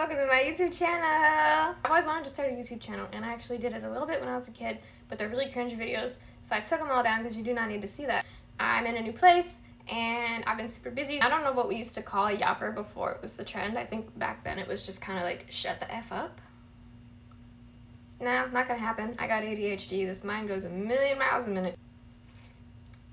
welcome to my YouTube channel. I've always wanted to start a YouTube channel, and I actually did it a little bit when I was a kid, but they're really cringe videos, so I took them all down because you do not need to see that. I'm in a new place, and I've been super busy. I don't know what we used to call a yapper before it was the trend. I think back then it was just kind of like, shut the F up. No, not gonna happen. I got ADHD. This mind goes a million miles a minute.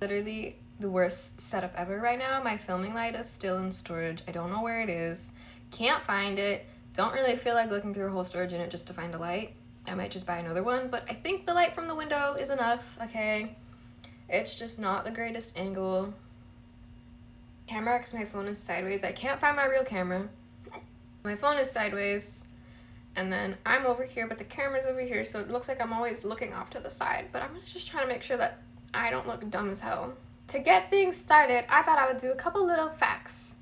Literally the worst setup ever right now. My filming light is still in storage. I don't know where it is. Can't find it. Don't really feel like looking through a whole storage unit just to find a light. I might just buy another one, but I think the light from the window is enough, okay? It's just not the greatest angle. Camera, because my phone is sideways. I can't find my real camera. My phone is sideways, and then I'm over here, but the camera's over here, so it looks like I'm always looking off to the side, but I'm just trying to make sure that I don't look dumb as hell. To get things started, I thought I would do a couple little facts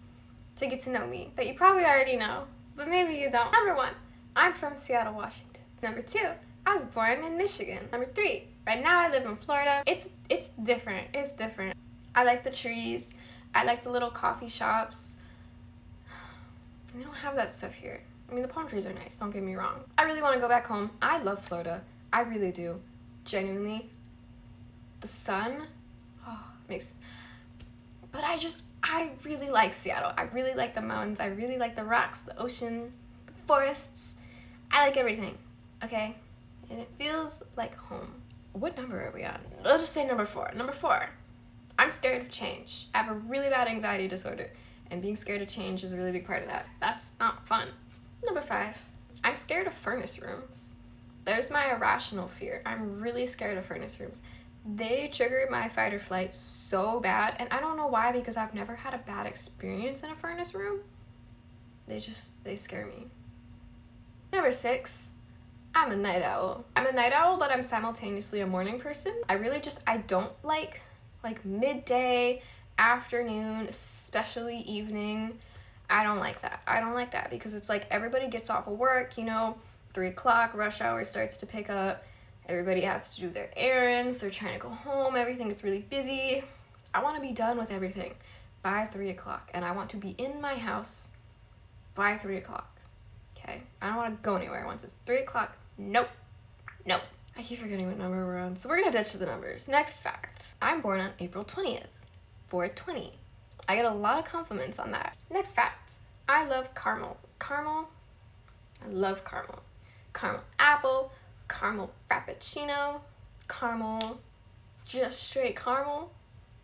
to get to know me that you probably already know, but maybe you don't. Number 1, I'm from Seattle, Washington. Number 2, I was born in Michigan. Number 3, right now I live in Florida. It's different. It's different. I like the trees. I like the little coffee shops. We don't have that stuff here. I mean, the palm trees are nice, don't get me wrong. I really want to go back home. I love Florida. I really do. Genuinely. The sun, makes, but I really like Seattle. I really like the mountains. I really like the rocks, the ocean, the forests. I like everything, okay? And it feels like home. What number are we on? I'll just say number 4. Number 4, I'm scared of change. I have a really bad anxiety disorder, and being scared of change is a really big part of that. That's not fun. Number 5, I'm scared of furnace rooms. There's my irrational fear. I'm really scared of furnace rooms. They trigger my fight or flight so bad, and I don't know why, because I've never had a bad experience in a furnace room. They scare me. Number 6, I'm a night owl. I'm a night owl, but I'm simultaneously a morning person. I don't like midday, afternoon, especially evening. I don't like that. I don't like that because it's like everybody gets off of work, 3 o'clock, rush hour starts to pick up. Everybody has to do their errands, they're trying to go home, everything gets really busy. I want to be done with everything by 3 o'clock, and I want to be in my house by 3 o'clock, okay? I don't want to go anywhere once it's 3 o'clock. Nope. Nope. I keep forgetting what number we're on, so we're gonna ditch the numbers. Next fact. I'm born on April 20th, 420. I get a lot of compliments on that. Next fact. I love caramel. Caramel? I love caramel. Caramel apple, caramel frappuccino, caramel, just straight caramel.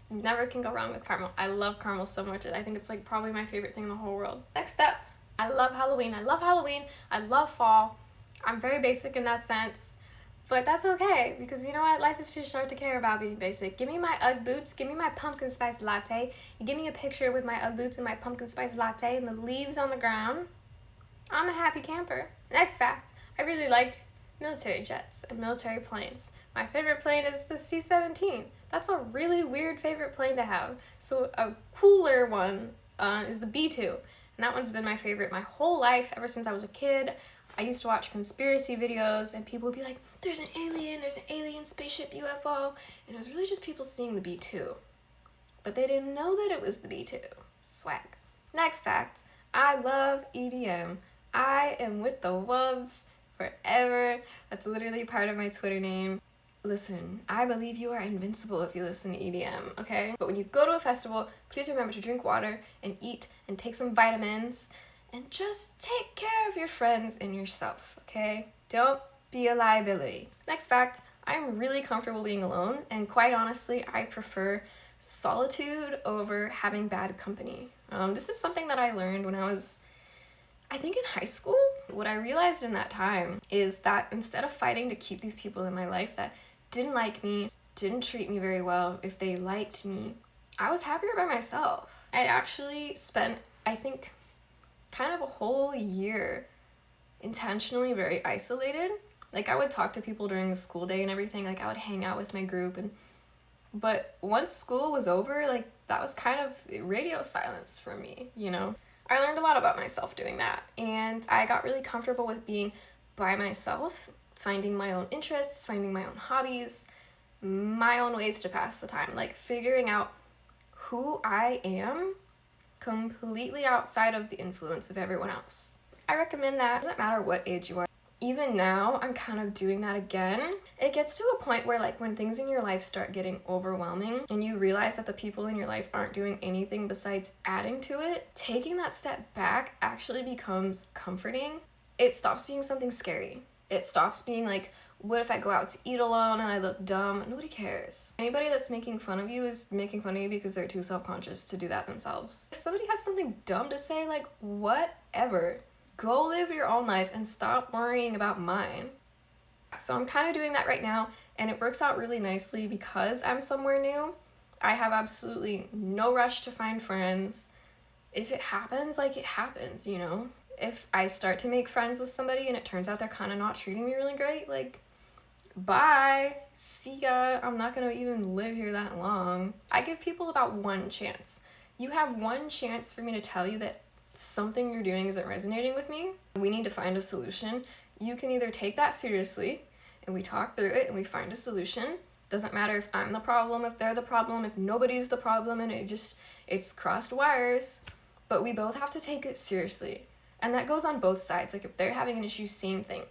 Never can go wrong with caramel. I love caramel so much. I think it's like probably my favorite thing in the whole world. Next up, I love Halloween. I love Halloween. I love fall. I'm very basic in that sense, but that's okay because you know what? Life is too short to care about being basic. Give me my Ugg boots. Give me my pumpkin spice latte. You give me a picture with my Ugg boots and my pumpkin spice latte and the leaves on the ground. I'm a happy camper. Next fact, I really like military jets and military planes. My favorite plane is the C-17. That's a really weird favorite plane to have. So a cooler one is the B-2. And that one's been my favorite my whole life, ever since I was a kid. I used to watch conspiracy videos and people would be like, there's an alien spaceship UFO. And it was really just people seeing the B-2. But they didn't know that it was the B-2. Swag. Next fact, I love EDM. I am with the Wubs forever. That's literally part of my Twitter name. Listen, I believe you are invincible if you listen to EDM, okay? But when you go to a festival, please remember to drink water and eat and take some vitamins and just take care of your friends and yourself, okay? Don't be a liability. Next fact, I'm really comfortable being alone, and quite honestly, I prefer solitude over having bad company. This is something that I learned when I was, I think, in high school. What I realized in that time is that instead of fighting to keep these people in my life that didn't like me, didn't treat me very well, if they liked me, I was happier by myself. I actually spent, I think, kind of a whole year intentionally very isolated. Like, I would talk to people during the school day and everything, like I would hang out with my group, but once school was over, like, that was kind of radio silence for me, I learned a lot about myself doing that, and I got really comfortable with being by myself, finding my own interests, finding my own hobbies, my own ways to pass the time, like figuring out who I am completely outside of the influence of everyone else. I recommend that. It doesn't matter what age you are. Even now, I'm kind of doing that again. It gets to a point where like when things in your life start getting overwhelming and you realize that the people in your life aren't doing anything besides adding to it, taking that step back actually becomes comforting. It stops being something scary. It stops being like, what if I go out to eat alone and I look dumb? Nobody cares. Anybody that's making fun of you is making fun of you because they're too self-conscious to do that themselves. If somebody has something dumb to say, like, whatever. Go live your own life and stop worrying about mine. So I'm kind of doing that right now, and it works out really nicely because I'm somewhere new. I have absolutely no rush to find friends. If it happens, like it happens, you know? If I start to make friends with somebody and it turns out they're kind of not treating me really great, like, bye, see ya, I'm not gonna even live here that long. I give people about one chance. You have one chance for me to tell you that something you're doing isn't resonating with me. We need to find a solution. You can either take that seriously and we talk through it and we find a solution. Doesn't matter if I'm the problem, if they're the problem, if nobody's the problem, and it's crossed wires, but we both have to take it seriously. And that goes on both sides. Like if they're having an issue, same thing.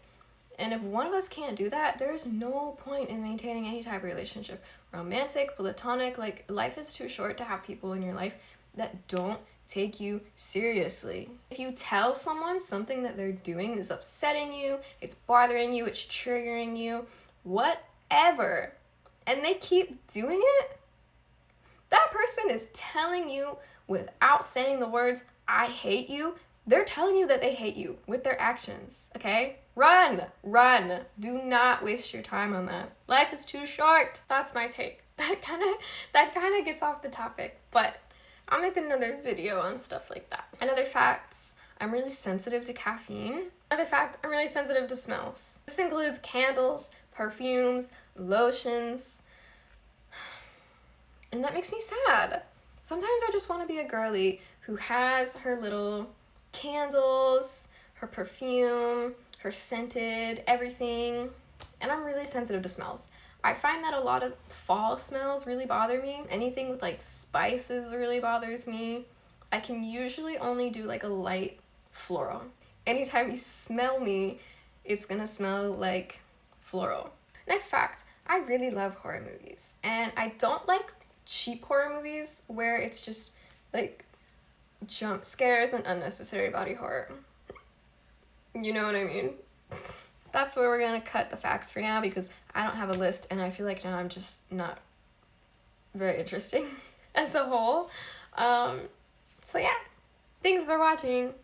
And if one of us can't do that, there's no point in maintaining any type of relationship. Romantic, platonic, like life is too short to have people in your life that don't take you seriously. If you tell someone something that they're doing is upsetting you, it's bothering you, it's triggering you, whatever, and they keep doing it, that person is telling you without saying the words, I hate you, they're telling you that they hate you with their actions, okay? Run. Do not waste your time on that. Life is too short. That's my take. That kind of gets off the topic, but I'll make another video on stuff like that. Another facts, I'm really sensitive to caffeine. Another fact, I'm really sensitive to smells. This includes candles, perfumes, lotions, and that makes me sad. Sometimes I just want to be a girly who has her little candles, her perfume, her scented everything, and I'm really sensitive to smells. I find that a lot of fall smells really bother me. Anything with like spices really bothers me. I can usually only do like a light floral. Anytime you smell me, it's gonna smell like floral. Next fact, I really love horror movies. And I don't like cheap horror movies where it's just like jump scares and unnecessary body horror. You know what I mean? That's where we're gonna cut the facts for now because I don't have a list and I feel like now I'm just not very interesting as a whole. So yeah, thanks for watching.